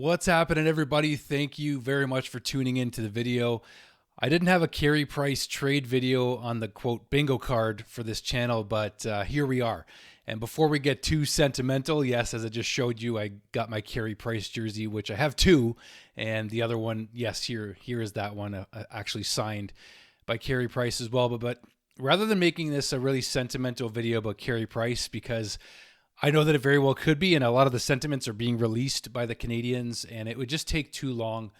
What's happening, everybody? Thank you very much for tuning into the video. I didn't have a Carey Price trade video on the quote bingo card for this channel, but here we are. And before we get too sentimental, yes, as I just showed you, I got my Carey Price jersey, which I have two, and the other one, yes, here is that one, actually signed by Carey Price as well. But rather than making this a really sentimental video about Carey Price, because I know that it very well could be, and a lot of the sentiments are being released by the Canadiens, and it would just take too long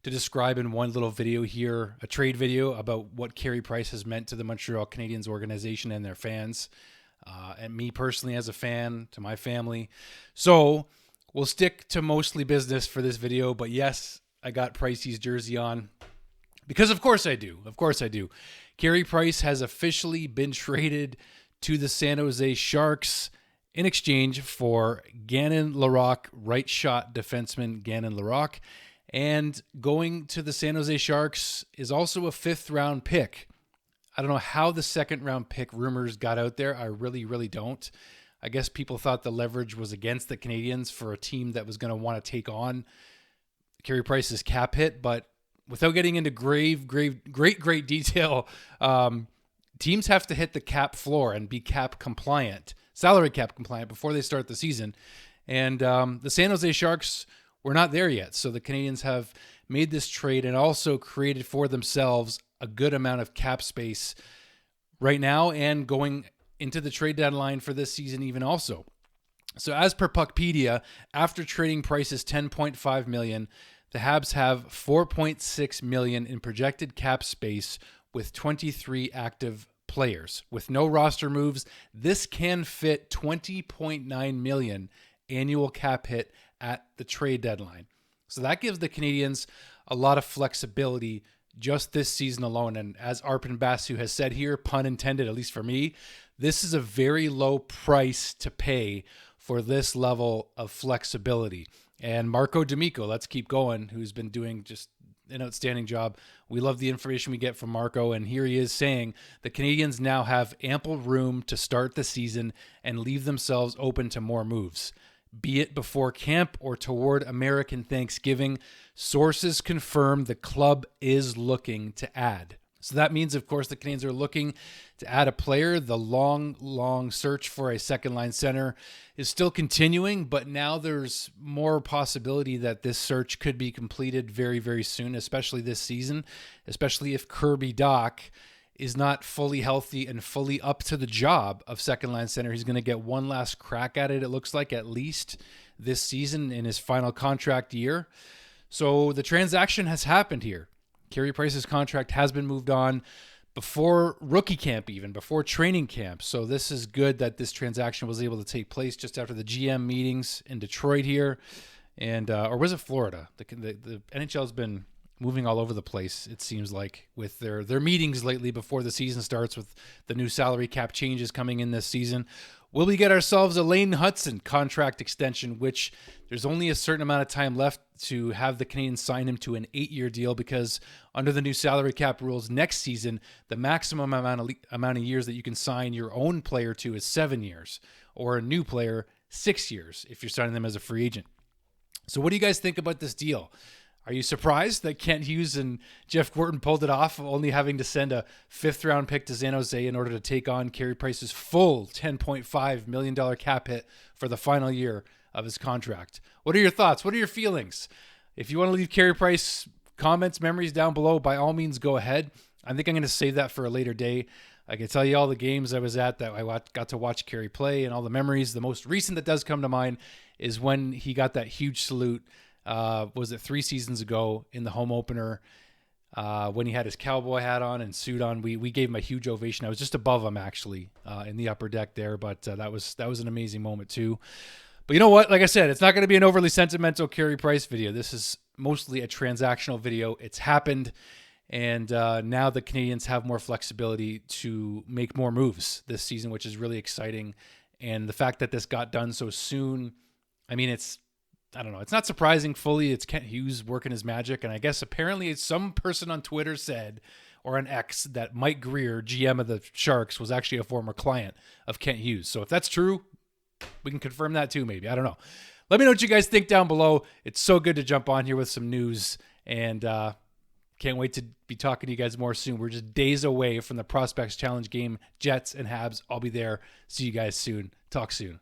to describe in one little video here, a trade video about what Carey Price has meant to the Montreal Canadiens organization and their fans, and me personally as a fan, to my family. So we'll stick to mostly business for this video, but yes, I got Pricey's jersey on because of course I do. Of course I do. Carey Price has officially been traded to the San Jose Sharks in exchange for Gannon Laroque, right shot defenseman Gannon Laroque. And going to the San Jose Sharks is also a 5th round pick. I don't know how the 2nd round pick rumors got out there. I really don't. I guess people thought the leverage was against the Canadiens for a team that was going to want to take on Carey Price's cap hit. But without getting into great detail, teams have to hit the cap floor and be cap compliant, salary cap compliant, before they start the season. And the San Jose Sharks were not there yet. So the Canadiens have made this trade and also created for themselves a good amount of cap space right now and going into the trade deadline for this season even also. So as per Puckpedia, after trading Price's $10.5 million, the Habs have $4.6 million in projected cap space with 23 active players. With no roster moves, this can fit $20.9 million annual cap hit at the trade deadline. So that gives the Canadiens a lot of flexibility just this season alone. And as Arpon Basu has said here, pun intended, at least for me, this is a very low price to pay for this level of flexibility. And Marco D'Amico, let's keep going, who's been doing just an outstanding job. We love the information we get from Marco, and here he is saying the Canadiens now have ample room to start the season and leave themselves open to more moves, be it before camp or toward American Thanksgiving. Sources confirm the club is looking to add. So that means, of course, the Canadiens are looking to add a player. The long search for a second-line center is still continuing, but now there's more possibility that this search could be completed very soon, especially this season, especially if Kirby Dach is not fully healthy and fully up to the job of second-line center. He's going to get one last crack at it, it looks like, at least this season in his final contract year. So the transaction has happened here. Carey Price's contract has been moved on before rookie camp, even before training camp. So this is good that this transaction was able to take place just after the GM meetings in Detroit here. And or was it Florida? The NHL has been moving all over the place, it seems like, with their meetings lately before the season starts, with the new salary cap changes coming in this season. Will we get ourselves a Lane Hudson contract extension, which there's only a certain amount of time left to have the Canadiens sign him to an 8-year deal, because under the new salary cap rules next season, the maximum amount of years that you can sign your own player to is 7 years, or a new player 6 years if you're signing them as a free agent. So what do you guys think about this deal? Are you surprised that Kent Hughes and Jeff Gorton pulled it off, only having to send a 5th round pick to San Jose in order to take on Carey Price's full $10.5 million cap hit for the final year of his contract? What are your thoughts? What are your feelings? If you want to leave Carey Price comments, memories down below, by all means, go ahead. I think I'm going to save that for a later day. I can tell you all the games I was at that I got to watch Carey play and all the memories. The most recent that does come to mind is when he got that huge salute. Was it 3 seasons ago in the home opener, when he had his cowboy hat on and suit on? We gave him a huge ovation. I was just above him, actually, in the upper deck there, but that was an amazing moment too. But you know what? Like I said, it's not going to be an overly sentimental Carey Price video. This is mostly a transactional video. It's happened, and now the Canadiens have more flexibility to make more moves this season, which is really exciting. And the fact that this got done so soon, I mean, I don't know. It's not surprising fully. It's Kent Hughes working his magic. And I guess apparently some person on Twitter said, or on X, that Mike Greer, GM of the Sharks, was actually a former client of Kent Hughes. So if that's true, we can confirm that too, maybe. I don't know. let me know what you guys think down below. It's so good to jump on here with some news, and can't wait to be talking to you guys more soon. We're just days away from the Prospects Challenge game. Jets and Habs, I'll be there. See you guys soon. Talk soon.